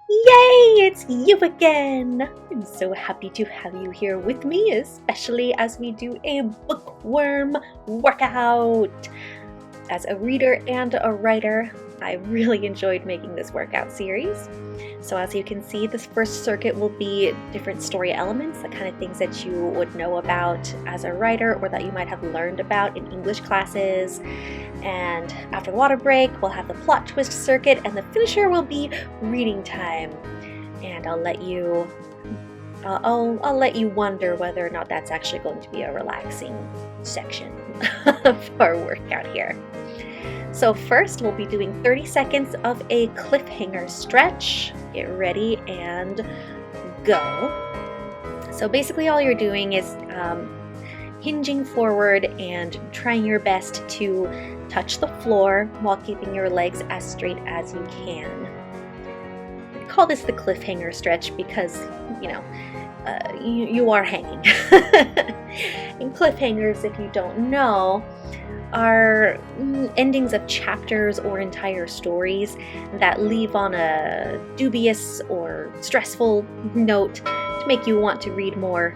Yay! It's you again! I'm so happy to have you here with me, especially as we do a bookworm workout. As a reader and a writer, I really enjoyed making this workout series. So as you can see, this first circuit will be different story elements, the kind of things that you would know about as a writer or that you might have learned about in English classes. And after the water break, we'll have the plot twist circuit, and the finisher will be reading time. And I'll let you wonder whether or not that's actually going to be a relaxing section of our workout here. So first, we'll be doing 30 seconds of a cliffhanger stretch. Get ready and go. So basically all you're doing is hinging forward and trying your best to touch the floor while keeping your legs as straight as you can. I call this the cliffhanger stretch because, you are hanging. And cliffhangers, if you don't know, are endings of chapters or entire stories that leave on a dubious or stressful note to make you want to read more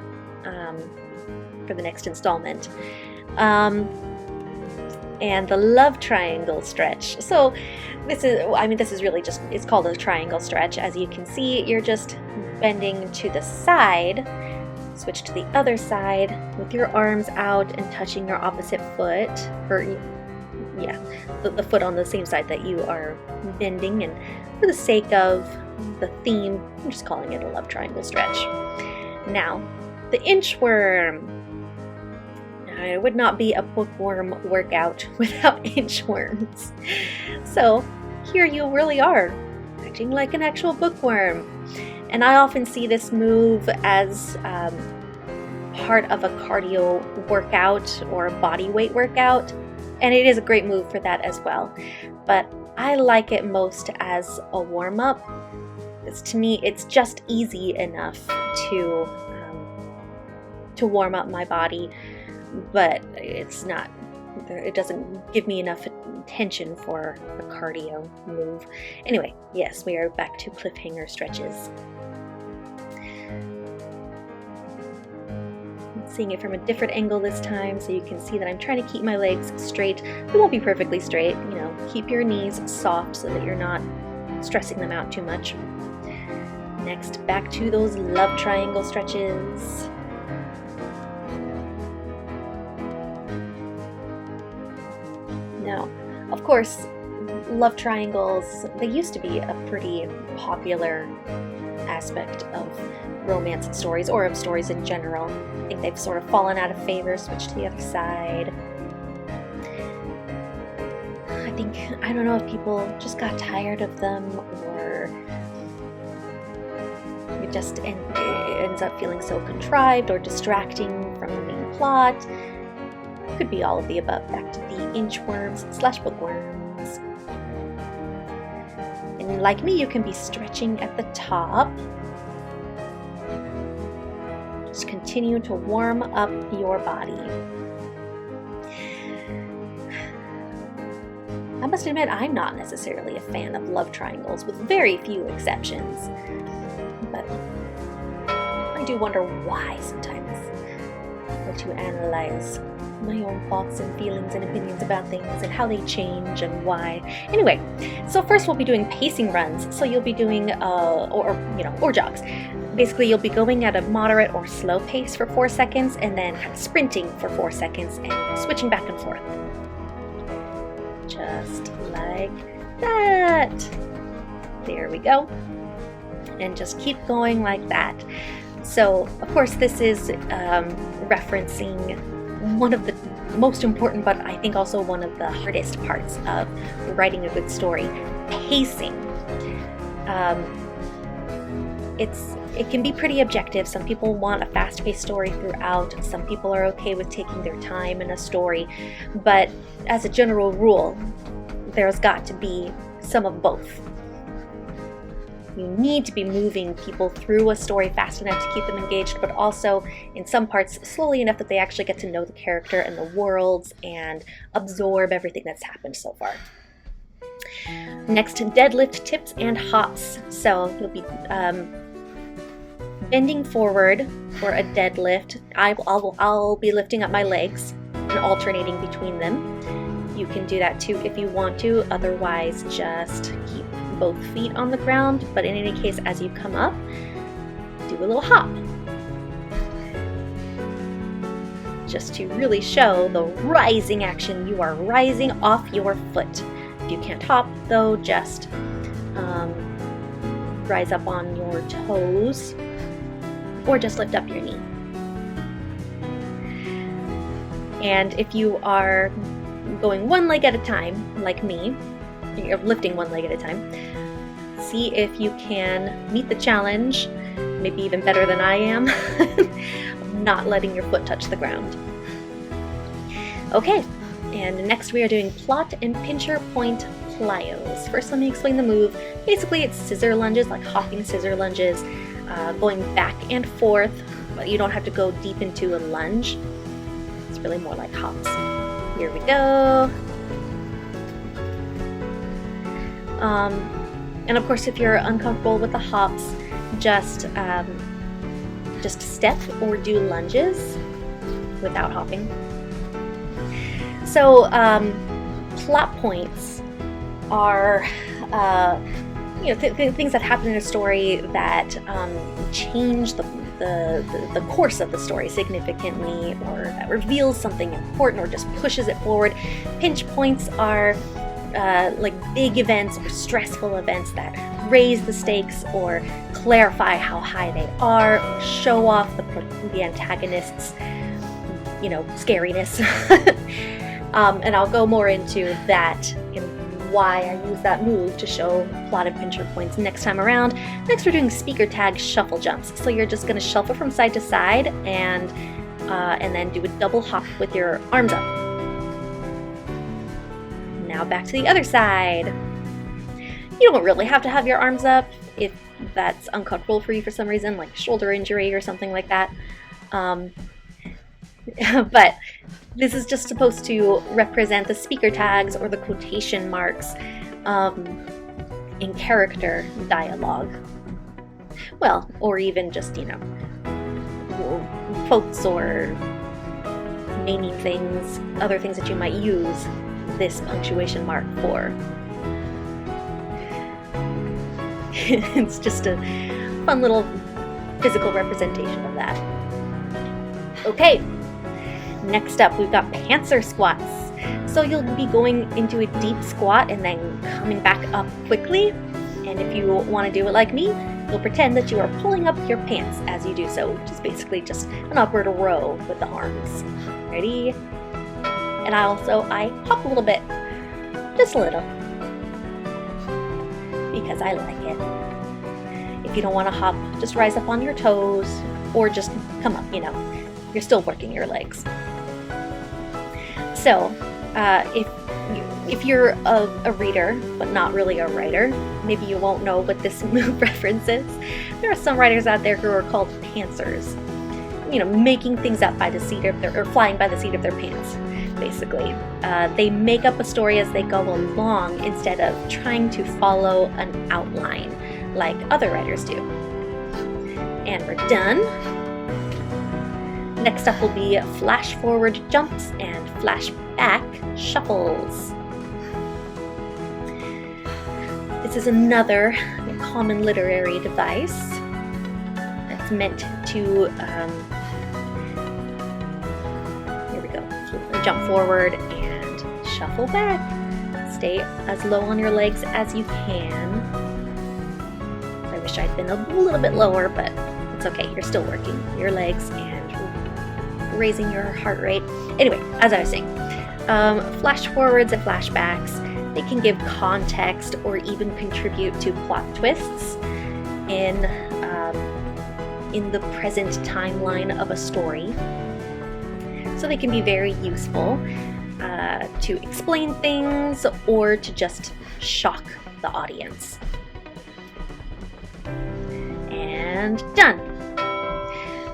for the next installment. And the love triangle stretch. So this is really just, it's called a triangle stretch. As you can see, you're just bending to the side, switch to the other side with your arms out and touching your opposite foot, the foot on the same side that you are bending. And for the sake of the theme, I'm just calling it a love triangle stretch. Now, the inchworm. It would not be a bookworm workout without inchworms. So here you really are, acting like an actual bookworm. And I often see this move as part of a cardio workout or a body weight workout, and it is a great move for that as well. But I like it most as a warm-up, because to me it's just easy enough to warm up my body, but it doesn't give me enough attention for a cardio move. Anyway, yes, we are back to cliffhanger stretches. Seeing it from a different angle this time, so you can see that I'm trying to keep my legs straight. They won't be perfectly straight, keep your knees soft so that you're not stressing them out too much. Next, back to those love triangle stretches. Now, of course, love triangles, they used to be a pretty popular aspect of romance stories, or of stories in general. I think they've sort of fallen out of favor, switched to the other side. I don't know if people just got tired of them, or it just ends up feeling so contrived or distracting from the main plot. Could be all of the above. Back to the inchworms / bookworms. And like me, you can be stretching at the top. Just continue to warm up your body. I must admit, I'm not necessarily a fan of love triangles, with very few exceptions. But I do wonder why sometimes. I like to analyze my own thoughts and feelings and opinions about things and how they change and why. Anyway, so first we'll be doing pacing runs. So you'll be doing or jogs. Basically, you'll be going at a moderate or slow pace for 4 seconds, and then kind of sprinting for 4 seconds and switching back and forth. Just like that. There we go. And just keep going like that. So, of course, this is referencing one of the most important, but I think also one of the hardest parts of writing a good story: pacing. It can be pretty objective. Some people want a fast-paced story throughout. Some people are okay with taking their time in a story. But as a general rule, there's got to be some of both. You need to be moving people through a story fast enough to keep them engaged, but also in some parts slowly enough that they actually get to know the character and the worlds and absorb everything that's happened so far. Next, deadlift tips and hops. So you'll be bending forward for a deadlift. I'll be lifting up my legs and alternating between them. You can do that too if you want to, otherwise just keep both feet on the ground, but in any case, as you come up, do a little hop. Just to really show the rising action, you are rising off your foot. If you can't hop though, just rise up on your toes or just lift up your knee. And if you are going one leg at a time, like me, you're lifting one leg at a time, see if you can meet the challenge, maybe even better than I am, not letting your foot touch the ground. Okay, and next we are doing plot and pincher point plyos. First, let me explain the move. Basically, it's scissor lunges, like hopping scissor lunges, going back and forth, but you don't have to go deep into a lunge. It's really more like hops. Here we go. And of course, if you're uncomfortable with the hops, just step or do lunges without hopping. So plot points are things that happen in a story that change the course of the story significantly, or that reveals something important or just pushes it forward. Pinch points are like big events or stressful events that raise the stakes or clarify how high they are, or show off the antagonist's, scariness. And I'll go more into that and why I use that move to show plot and pincher points next time around. Next, we're doing speaker tag shuffle jumps. So you're just going to shuffle from side to side and then do a double hop with your arms up. Now back to the other side. You don't really have to have your arms up if that's uncomfortable for you for some reason, like shoulder injury or something like that. But this is just supposed to represent the speaker tags or the quotation marks in character dialogue. Well, or even just, quotes or naming things, other things that you might use this punctuation mark for. It's just a fun little physical representation of that. Okay. Next up, we've got pantser squats. So you'll be going into a deep squat and then coming back up quickly. And if you want to do it like me, you'll pretend that you are pulling up your pants as you do so, which is basically just an upward row with the arms. Ready? And I hop a little bit, just a little, because I like it. If you don't want to hop, just rise up on your toes or just come up, you're still working your legs. So, if you're a reader, but not really a writer, maybe you won't know what this move references. There are some writers out there who are called pantsers. Making things up by the seat of or flying by the seat of their pants, basically. They make up a story as they go along instead of trying to follow an outline like other writers do. And we're done. Next up will be flash forward jumps and flashback shuffles. This is another common literary device that's meant to, here we go, jump forward and shuffle back. Stay as low on your legs as you can. I wish I'd been a little bit lower, but it's okay. You're still working your legs and raising your heart rate. Anyway, as I was saying, flash forwards and flashbacks, they can give context or even contribute to plot twists in the present timeline of a story. So they can be very useful to explain things or to just shock the audience. And done.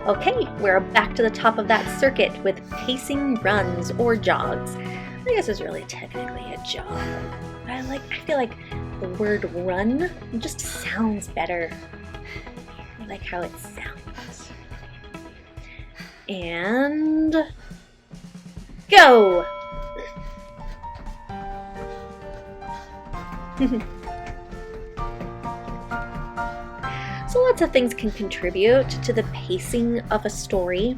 Okay, we're back to the top of that circuit with pacing runs or jogs. I guess it's really technically a jog. I feel like the word run just sounds better. I like how it sounds. And go! So lots of things can contribute to the pacing of a story.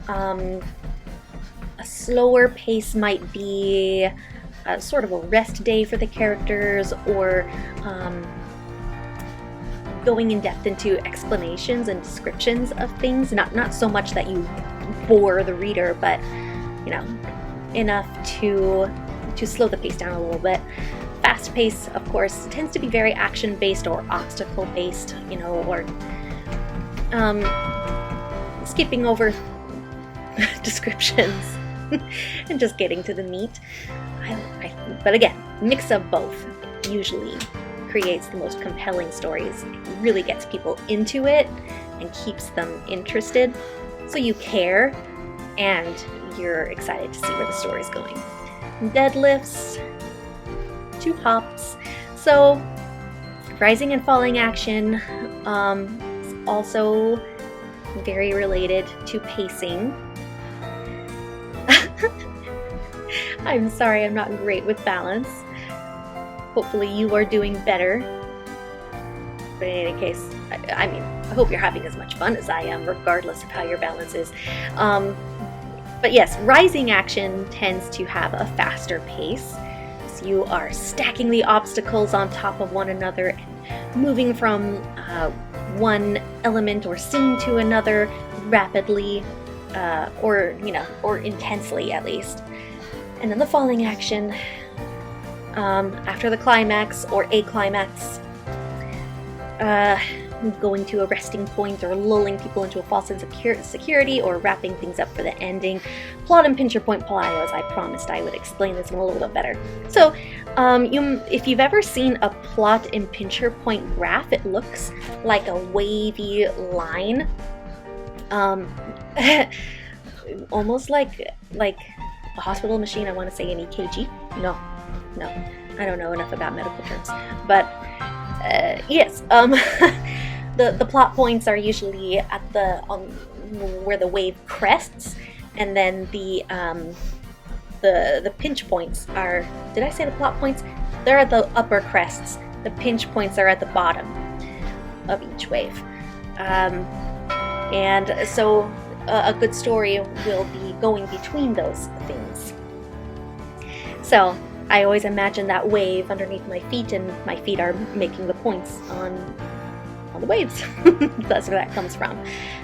A slower pace might be sort of a rest day for the characters, or going in depth into explanations and descriptions of things. Not so much that you bore the reader, but enough to slow the pace down a little bit. Fast pace, of course, tends to be very action-based or obstacle-based, or skipping over descriptions and just getting to the meat. But again, mix of both usually creates the most compelling stories. It really gets people into it and keeps them interested, so you care and you're excited to see where the story's going. Deadlifts, 2 hops. So rising and falling action is also very related to pacing. I'm sorry, I'm not great with balance. Hopefully you are doing better. But in any case, I hope you're having as much fun as I am, regardless of how your balance is. But yes, rising action tends to have a faster pace. So you are stacking the obstacles on top of one another and moving from one element or scene to another rapidly, or intensely at least. And then the falling action, after the climax or a climax, going to a resting point or lulling people into a false sense of security or wrapping things up for the ending. Plot and pincher point plios. I promised I would explain this one a little bit better. So if you've ever seen a plot and pincher point graph, it looks like a wavy line, almost like a hospital machine. I want to say an EKG. No, I don't know enough about medical terms, but yes. The plot points are usually at where the wave crests, and then the pinch points are. Did I say the plot points? They're at the upper crests. The pinch points are at the bottom of each wave, and so a good story will be going between those things. So I always imagine that wave underneath my feet, and my feet are making the points on the waves. That's where that comes from.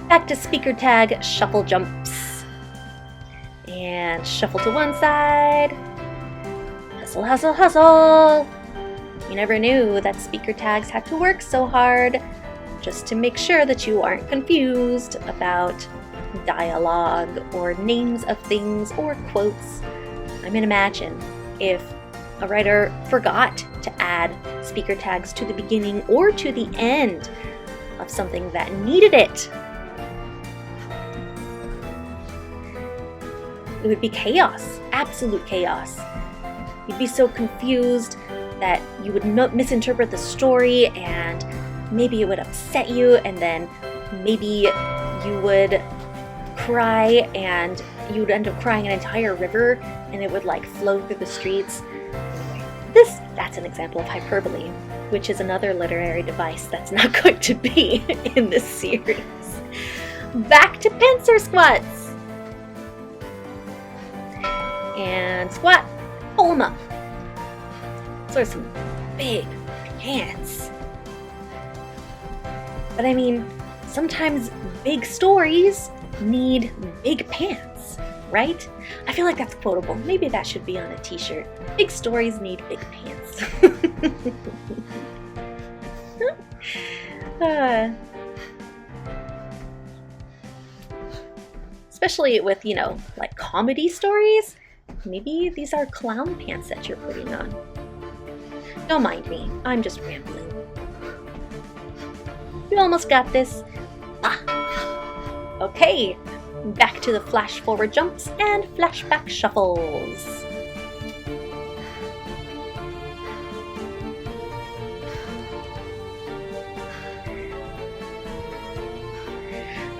Back to speaker tag, shuffle jumps. And shuffle to one side. Hustle, hustle, hustle. You never knew that speaker tags had to work so hard just to make sure that you aren't confused about dialogue or names of things or quotes. I mean, imagine if a writer forgot to add speaker tags to the beginning or to the end of something that needed it. It would be chaos, absolute chaos. You'd be so confused that you would misinterpret the story, and maybe it would upset you, and then maybe you would cry, and you would end up crying an entire river, and it would flow through the streets. That's an example of hyperbole, which is another literary device that's not going to be in this series. Back to pincer squats. And squat, pull them up. So there's some big pants. But I mean, sometimes big stories need big pants, right? I feel like that's quotable. Maybe that should be on a t-shirt. Big stories need big pants. Especially with, comedy stories. Maybe these are clown pants that you're putting on. Don't mind me. I'm just rambling. You almost got this. Okay. Back to the flash forward jumps and flashback shuffles.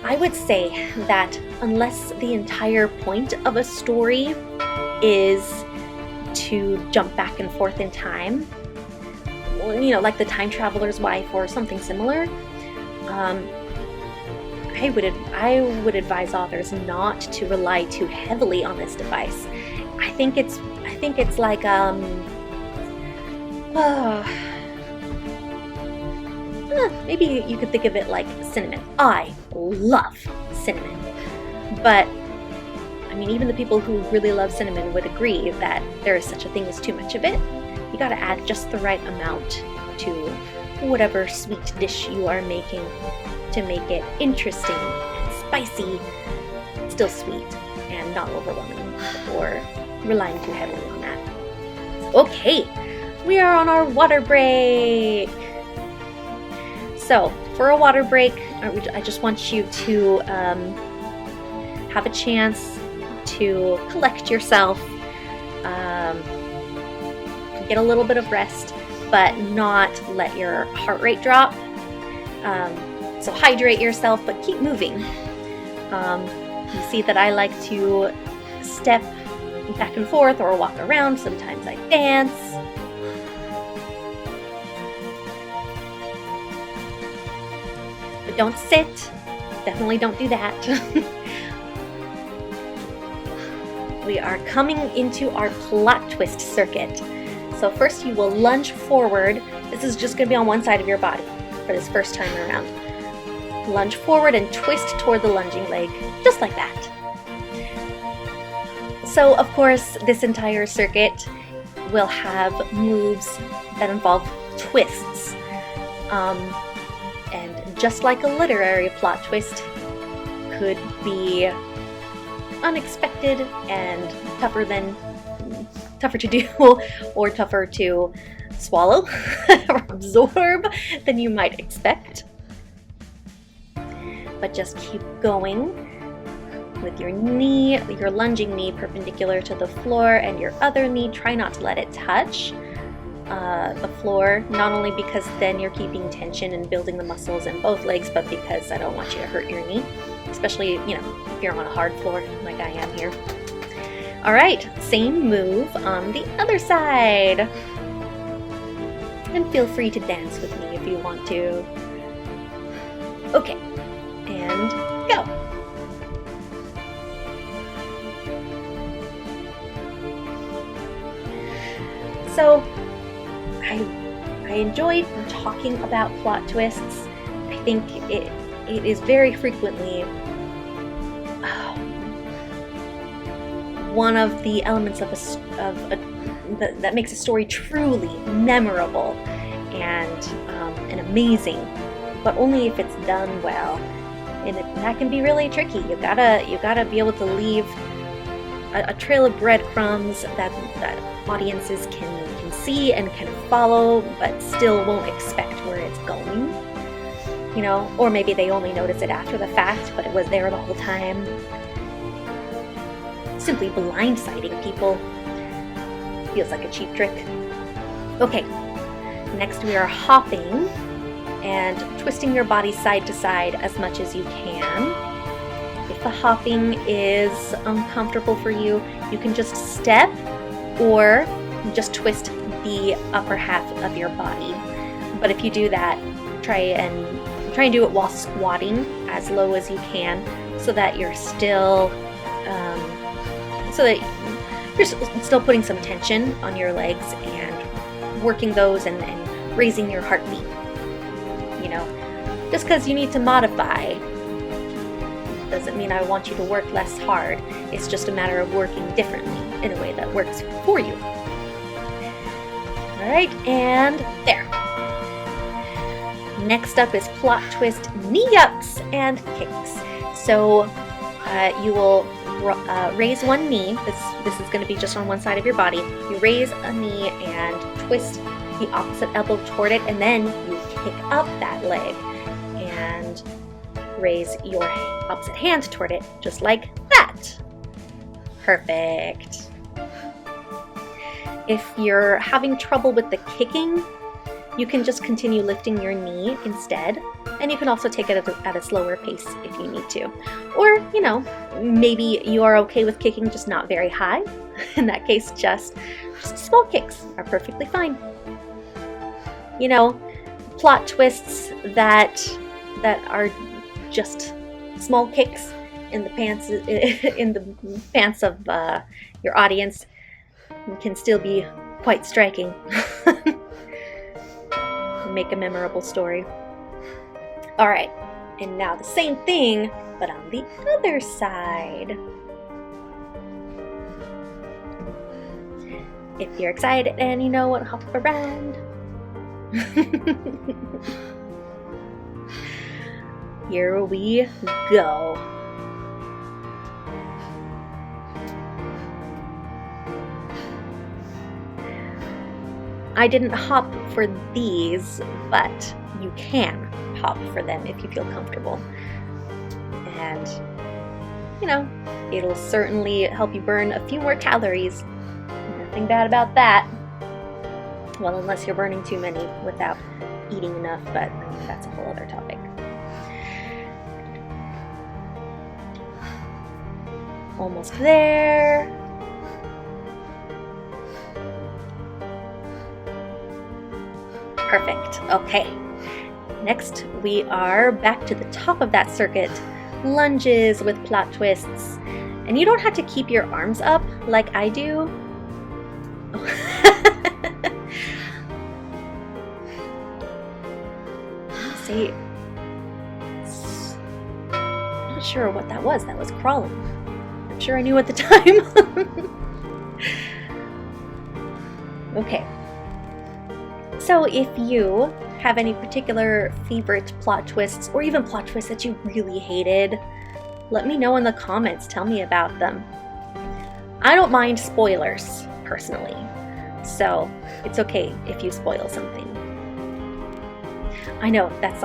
I would say that unless the entire point of a story is to jump back and forth in time, you know, like The Time Traveler's Wife or something similar, I would advise authors not to rely too heavily on this device. I think it's like maybe you could think of it like cinnamon. I love cinnamon, but I mean, even the people who really love cinnamon would agree that there is such a thing as too much of it. You gotta add just the right amount to whatever sweet dish you are making to make it interesting and spicy, still sweet, and not overwhelming or relying too heavily on that. Okay, we are on our water break. So for a water break, I just want you to have a chance to collect yourself, get a little bit of rest, but not let your heart rate drop. So hydrate yourself, but keep moving. You see that I like to step back and forth or walk around. Sometimes I dance. But don't sit. Definitely don't do that. We are coming into our plot twist circuit. So first you will lunge forward. This is just going to be on one side of your body for this first time around. Lunge forward and twist toward the lunging leg, just like that. So of course, this entire circuit will have moves that involve twists. And just like a literary plot twist could be unexpected and tougher to do or tougher to swallow or absorb than you might expect. But just keep going with your knee, your lunging knee perpendicular to the floor, and your other knee, try not to let it touch the floor, not only because then you're keeping tension and building the muscles in both legs, but because I don't want you to hurt your knee, especially, you know, if you're on a hard floor like I am here. All right, same move on the other side. And feel free to dance with me if you want to. Okay, and go. So, I enjoyed talking about plot twists. I think it is very frequently one of the elements that makes a story truly memorable and amazing, but only if it's done well. And that can be really tricky. You gotta be able to leave a trail of breadcrumbs that audiences can see and can follow, but still won't expect where it's going. You know, or maybe they only notice it after the fact, but it was there the whole time. Simply blindsiding people feels like a cheap trick. Okay, next we are hopping and twisting your body side to side as much as you can. If the hopping is uncomfortable for you, you can just step or just twist the upper half of your body. But if you do that, try and do it while squatting as low as you can, so that you're still still putting some tension on your legs and working those and raising your heartbeat. You know, just because you need to modify doesn't mean I want you to work less hard. It's just a matter of working differently in a way that works for you. All right, and there. Next up is plot twist knee-ups and kicks. So you will raise one knee. This is going to be just on one side of your body. You raise a knee and twist the opposite elbow toward it, and then you kick up that leg and raise your opposite hand toward it, just like that. Perfect. If you're having trouble with the kicking, you can just continue lifting your knee instead, and you can also take it at a slower pace if you need to. Or, maybe you are okay with kicking, just not very high. In that case, just small kicks are perfectly fine. Plot twists that are just small kicks in the pants of your audience can still be quite striking. Make a memorable story. All right, and now the same thing, but on the other side. If you're excited and you know what, hop around. Here we go. I didn't hop for these, but you can hop for them if you feel comfortable. And, it'll certainly help you burn a few more calories. Nothing bad about that. Well, unless you're burning too many without eating enough, but that's a whole other topic. Almost there. Perfect. Okay. Next, we are back to the top of that circuit. Lunges with plot twists. And you don't have to keep your arms up like I do. See, I'm not sure what that was. That was crawling. I'm sure I knew at the time. Okay. So if you have any particular favorite plot twists, or even plot twists that you really hated, let me know in the comments. Tell me about them. I don't mind spoilers, personally. So it's okay if you spoil something. I know that's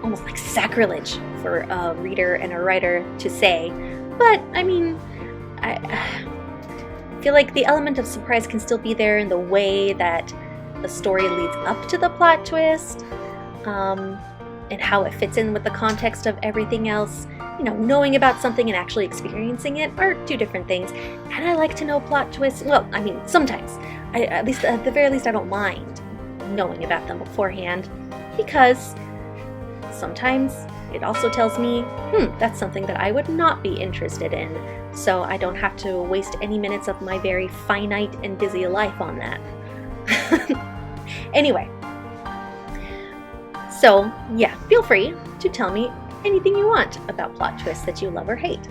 almost like sacrilege for a reader and a writer to say, but I mean, I feel like the element of surprise can still be there in the way that the story leads up to the plot twist, and how it fits in with the context of everything else. Knowing about something and actually experiencing it are two different things. And I like to know plot twists. Well, I mean, sometimes. At the very least, I don't mind knowing about them beforehand, because sometimes it also tells me, that's something that I would not be interested in. So I don't have to waste any minutes of my very finite and busy life on that. Anyway, so yeah, feel free to tell me anything you want about plot twists that you love or hate.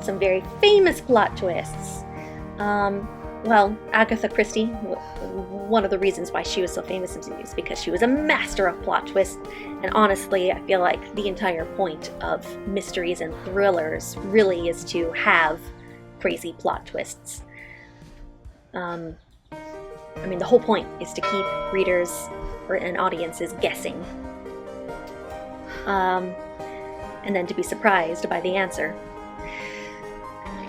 Some very famous plot twists. Well, Agatha Christie, one of the reasons why she was so famous is because she was a master of plot twists. And honestly, I feel like the entire point of mysteries and thrillers really is to have crazy plot twists. I mean, the whole point is to keep readers and audiences guessing. And then to be surprised by the answer.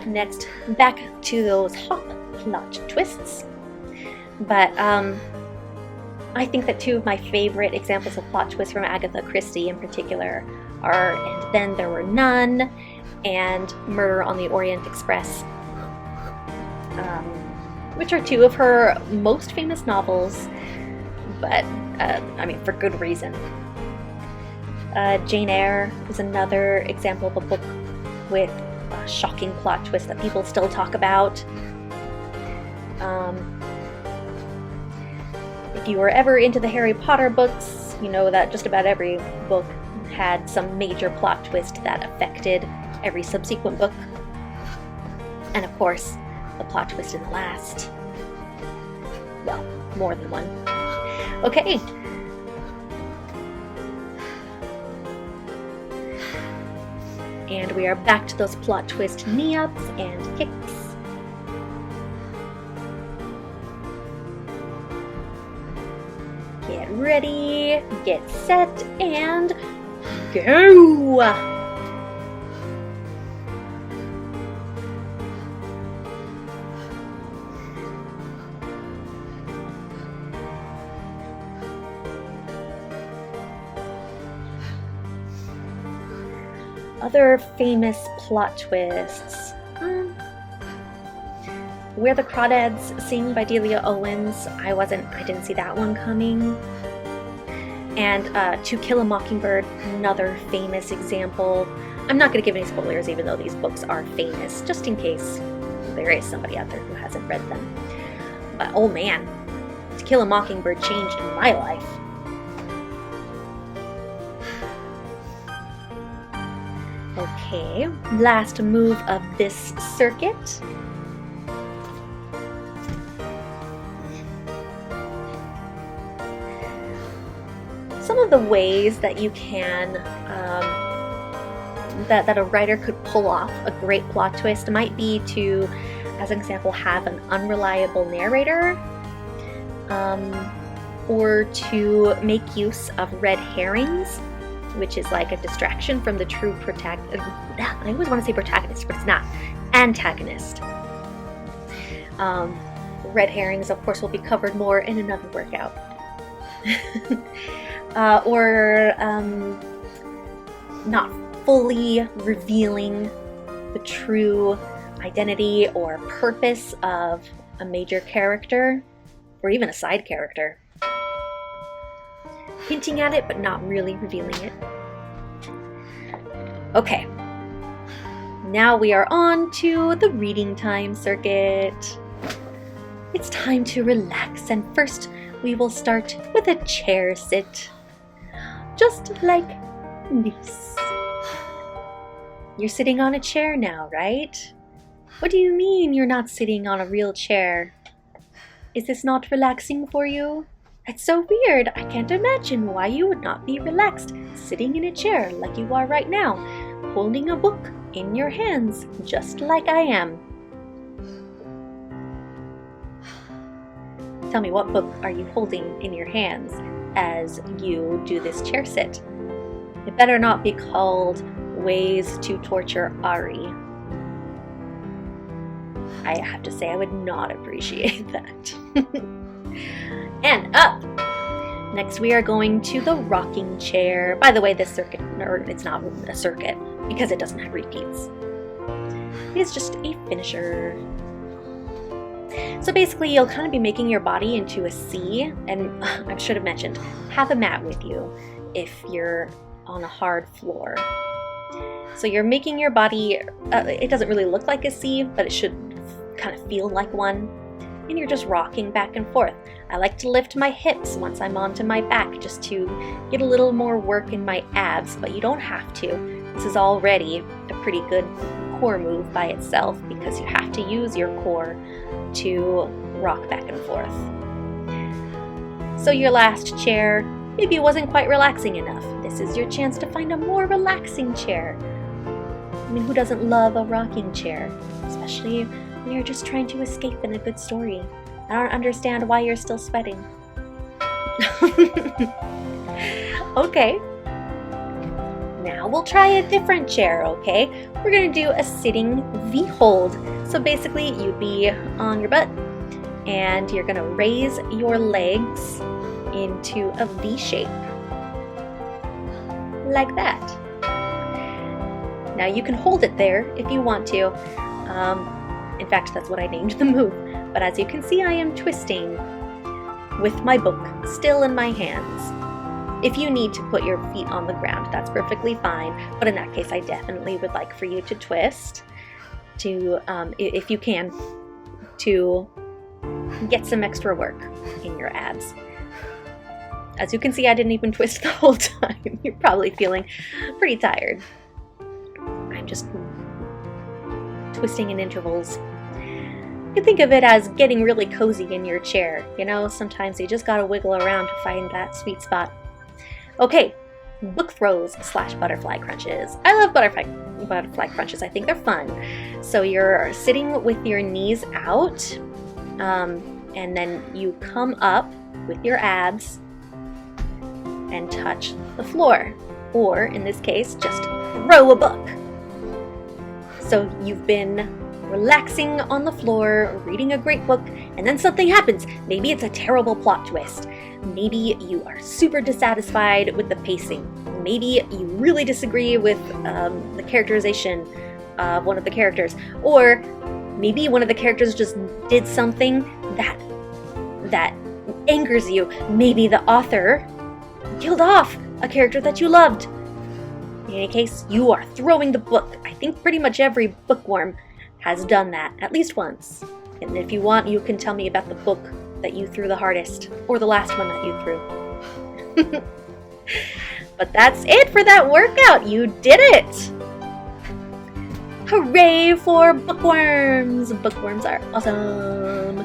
Next, back to those hop plot twists. But I think that two of my favorite examples of plot twists from Agatha Christie in particular are And Then There Were None and Murder on the Orient Express, which are two of her most famous novels, but I mean, for good reason. Jane Eyre is another example of a book with a shocking plot twist that people still talk about. If you were ever into the Harry Potter books, you know that just about every book had some major plot twist that affected every subsequent book. And of course, the plot twist in the last. Well, more than one. Okay. And we are back to those plot twist knee-ups and kicks. Get ready, get set, and go! Other famous plot twists. Where the Crawdads Sing by Delia Owens. I didn't see that one coming. And To Kill a Mockingbird, another famous example. I'm not going to give any spoilers even though these books are famous, just in case there is somebody out there who hasn't read them. But oh man, To Kill a Mockingbird changed my life. Okay, last move of this circuit. Some of the ways that you can, that a writer could pull off a great plot twist might be to, as an example, have an unreliable narrator, or to make use of red herrings, which is like a distraction from the true protagonist. I always want to say protagonist, but it's not. Antagonist. Red herrings, of course, will be covered more in another workout. Or not fully revealing the true identity or purpose of a major character, or even a side character. Hinting at it, but not really revealing it. Okay. Now we are on to the reading time circuit. It's time to relax, and first we will start with a chair sit. Just like this. You're sitting on a chair now, right? What do you mean you're not sitting on a real chair? Is this not relaxing for you? That's so weird. I can't imagine why you would not be relaxed sitting in a chair like you are right now, holding a book in your hands, just like I am. Tell me, what book are you holding in your hands as you do this chair sit? It better not be called Ways to Torture Ari. I have to say I would not appreciate that. And up! Next we are going to the rocking chair. By the way, this circuit, or it's not a circuit because it doesn't have repeats. It is just a finisher. So basically you'll kind of be making your body into a C, and I should have mentioned, have a mat with you if you're on a hard floor. So you're making your body, it doesn't really look like a C, but it should kind of feel like one. And you're just rocking back and forth. I like to lift my hips once I'm onto my back just to get a little more work in my abs, but you don't have to. This is already a pretty good core move by itself because you have to use your core to rock back and forth. So your last chair, maybe it wasn't quite relaxing enough. This is your chance to find a more relaxing chair. I mean, who doesn't love a rocking chair? Especially when you're just trying to escape in a good story. I don't understand why you're still sweating. Okay. Now we'll try a different chair, okay? We're gonna do a sitting V-hold. So basically you'd be on your butt and you're gonna raise your legs into a V shape. Like that. Now you can hold it there if you want to. In fact, that's what I named the move. But as you can see, I am twisting with my book still in my hands. If you need to put your feet on the ground, that's perfectly fine. But in that case, I definitely would like for you to twist to, if you can, to get some extra work in your abs. As you can see, I didn't even twist the whole time. You're probably feeling pretty tired. I'm just twisting in intervals. You can think of it as getting really cozy in your chair. You know, sometimes you just gotta wiggle around to find that sweet spot. Okay, book throws / butterfly crunches. I love butterfly crunches. I think they're fun. So you're sitting with your knees out, and then you come up with your abs and touch the floor. Or, in this case, just throw a book. So you've been relaxing on the floor, reading a great book, and then something happens. Maybe it's a terrible plot twist. Maybe you are super dissatisfied with the pacing. maybe you really disagree with the characterization of one of the characters, or maybe one of the characters just did something that angers you. Maybe the author killed off a character that you loved. In any case, you are throwing the book. I think pretty much every bookworm has done that at least once. And if you want, you can tell me about the book that you threw the hardest, or the last one that you threw. But that's it for that workout. You did it! Hooray for bookworms! Bookworms are awesome.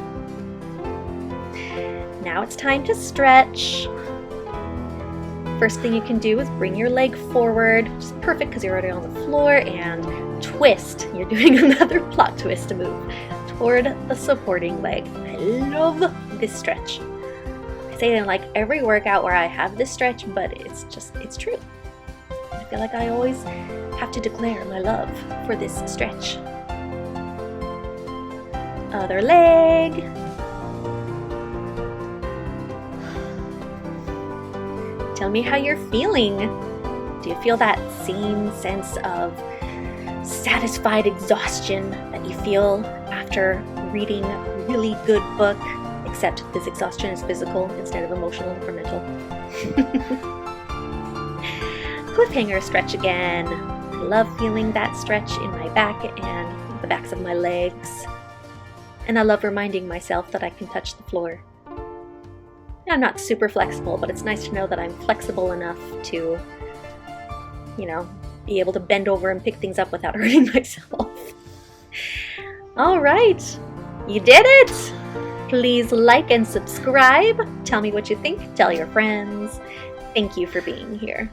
Now it's time to stretch. First thing you can do is bring your leg forward, which is perfect because you're already on the floor, and twist. You're doing another plot twist to move toward the supporting leg. I love this stretch. I say it in like every workout where I have this stretch, but it's true. I feel like I always have to declare my love for this stretch. Other leg. Tell me how you're feeling. Do you feel that same sense of satisfied exhaustion that you feel after reading a really good book, except this exhaustion is physical instead of emotional or mental? Cliffhanger stretch again. I love feeling that stretch in my back and the backs of my legs. And I love reminding myself that I can touch the floor. I'm not super flexible, but it's nice to know that I'm flexible enough to, be able to bend over and pick things up without hurting myself. All right, you did it! Please like and subscribe. Tell me what you think. Tell your friends. Thank you for being here.